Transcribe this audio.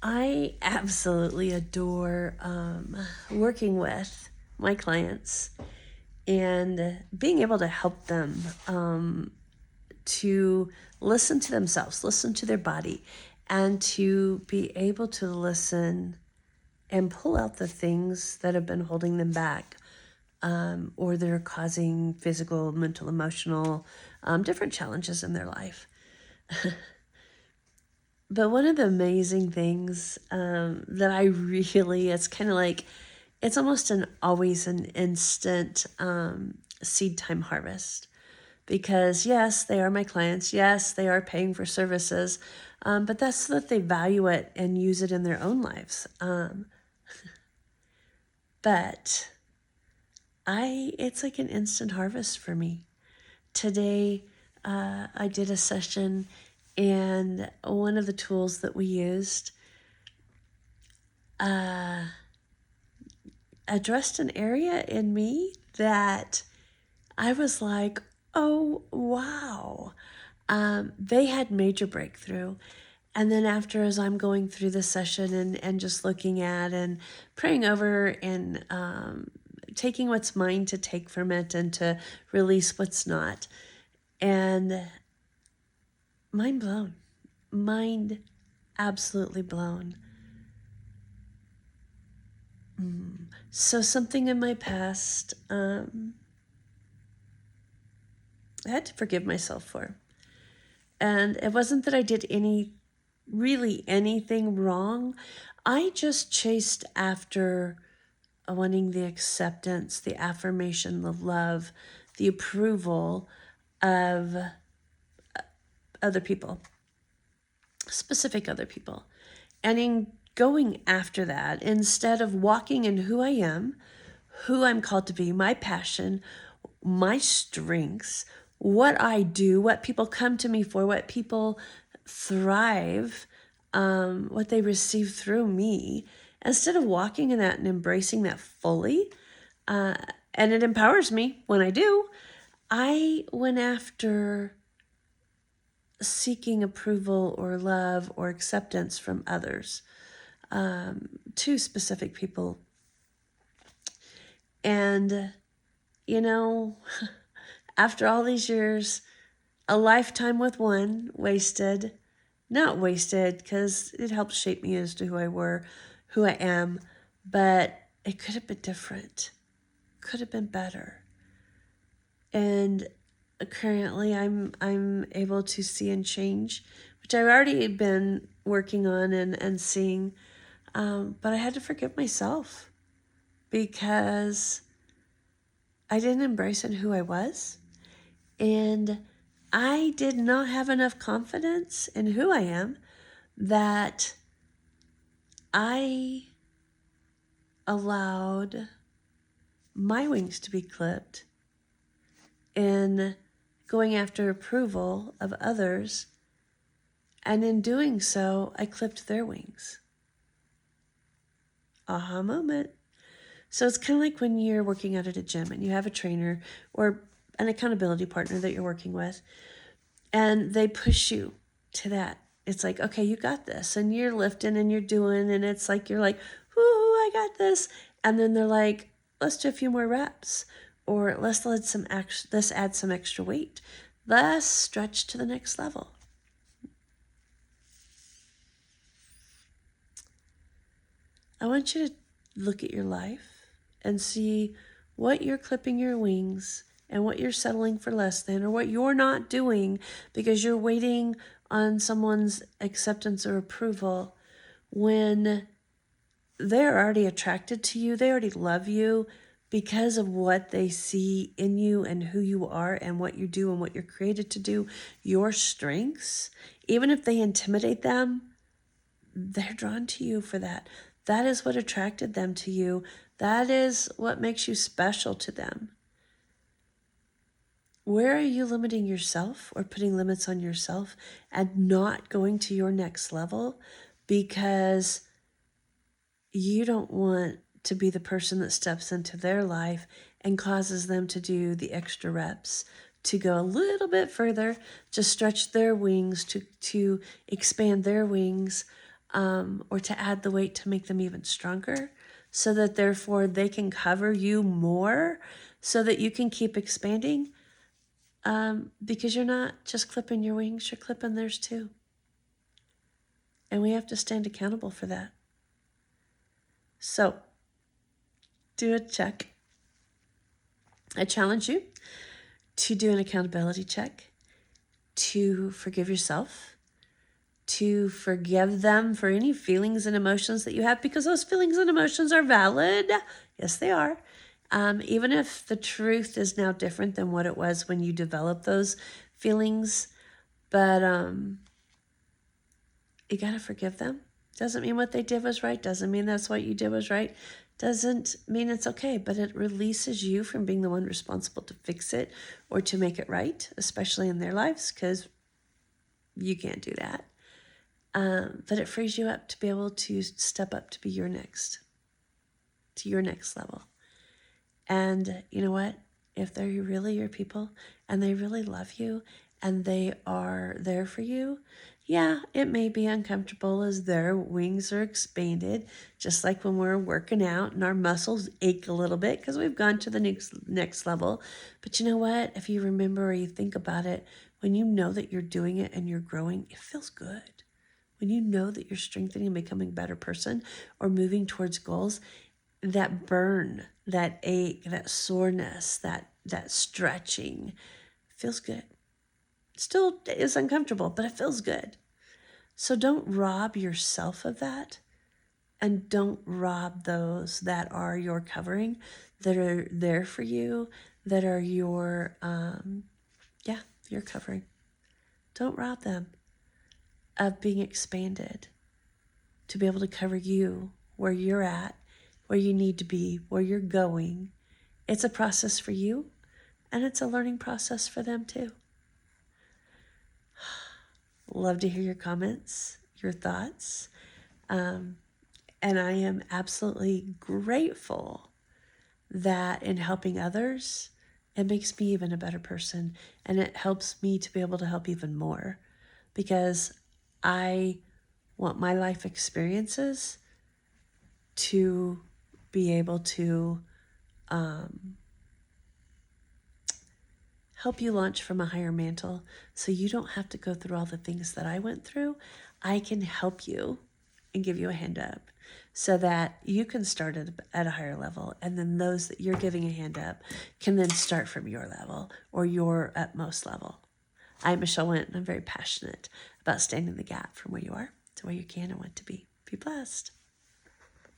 I absolutely adore working with my clients and being able to help them to listen to themselves, listen to their body, and to be able to listen and pull out the things that have been holding them back, or that are causing physical, mental, emotional, different challenges in their life. But one of the amazing things that I really, it's kind of like, it's almost always an instant seed time harvest. Because yes, they are my clients. Yes, they are paying for services. But that's so that they value it and use it in their own lives. But it's like an instant harvest for me. Today, I did a session, and one of the tools that we used addressed an area in me that I was like, oh, wow. They had major breakthrough. And then after, as I'm going through the session and just looking at and praying over and taking what's mine to take from it and to release what's not. And mind blown. Mind absolutely blown. So something in my past, I had to forgive myself for. And it wasn't that I did really anything wrong. I just chased after wanting the acceptance, the affirmation, the love, the approval of other people, specific other people. And in going after that, instead of walking in who I am, who I'm called to be, my passion, my strengths, what I do, what people come to me for, what people thrive, what they receive through me, instead of walking in that and embracing that fully, and it empowers me when I do, I went after seeking approval or love or acceptance from others, to specific people. And, you know, after all these years, a lifetime with one wasted, not wasted because it helped shape me as to who I am, but it could have been different, could have been better. And currently I'm able to see and change, which I've already been working on and seeing, but I had to forgive myself because I didn't embrace in who I was, and I did not have enough confidence in who I am that I allowed my wings to be clipped in going after approval of others. And in doing so, I clipped their wings. Aha moment. So it's kind of like when you're working out at a gym and you have a trainer or an accountability partner that you're working with, and they push you to that. It's like, okay, you got this. And you're lifting and you're doing, and it's like, you're like, whoo, I got this. And then they're like, let's do a few more reps, or let's add some extra weight. Let's stretch to the next level. I want you to look at your life and see what you're clipping your wings and what you're settling for less than, or what you're not doing because you're waiting on someone's acceptance or approval when they're already attracted to you. They already love you because of what they see in you and who you are and what you do and what you're created to do, your strengths. Even if they intimidate them, they're drawn to you for that. That is what attracted them to you. That is what makes you special to them. Where are you limiting yourself or putting limits on yourself and not going to your next level because you don't want to be the person that steps into their life and causes them to do the extra reps, to go a little bit further, to stretch their wings, to expand their wings, or to add the weight to make them even stronger, so that therefore they can cover you more so that you can keep expanding, because you're not just clipping your wings, you're clipping theirs too. And we have to stand accountable for that. So do a check. I challenge you to do an accountability check, to forgive yourself, to forgive them for any feelings and emotions that you have, because those feelings and emotions are valid. Yes, they are. Even if the truth is now different than what it was when you developed those feelings, but you got to forgive them. Doesn't mean what they did was right. Doesn't mean that's what you did was right. Doesn't mean it's okay, but it releases you from being the one responsible to fix it or to make it right, especially in their lives, because you can't do that. But it frees you up to be able to step up to be your next level. And you know what? If they're really your people and they really love you and they are there for you, yeah, it may be uncomfortable as their wings are expanded, just like when we're working out and our muscles ache a little bit because we've gone to the next level. But you know what? If you remember or you think about it, when you know that you're doing it and you're growing, it feels good. When you know that you're strengthening and becoming a better person or moving towards goals, that burn, that ache, that soreness, that stretching feels good. Still is uncomfortable, but it feels good. So don't rob yourself of that, and don't rob those that are your covering, that are there for you, that are your your covering. Don't rob them of being expanded to be able to cover you where you're at, where you need to be, where you're going. It's a process for you, and it's a learning process for them too. Love to hear your comments, your thoughts. And I am absolutely grateful that in helping others, it makes me even a better person. And it helps me to be able to help even more, because I want my life experiences to be able to help you launch from a higher mantle, so you don't have to go through all the things that I went through. I can help you and give you a hand up so that you can start at a higher level, and then those that you're giving a hand up can then start from your level or your utmost level. I'm Michelle Went, and I'm very passionate about standing the gap from where you are to where you can and want to be. Be blessed.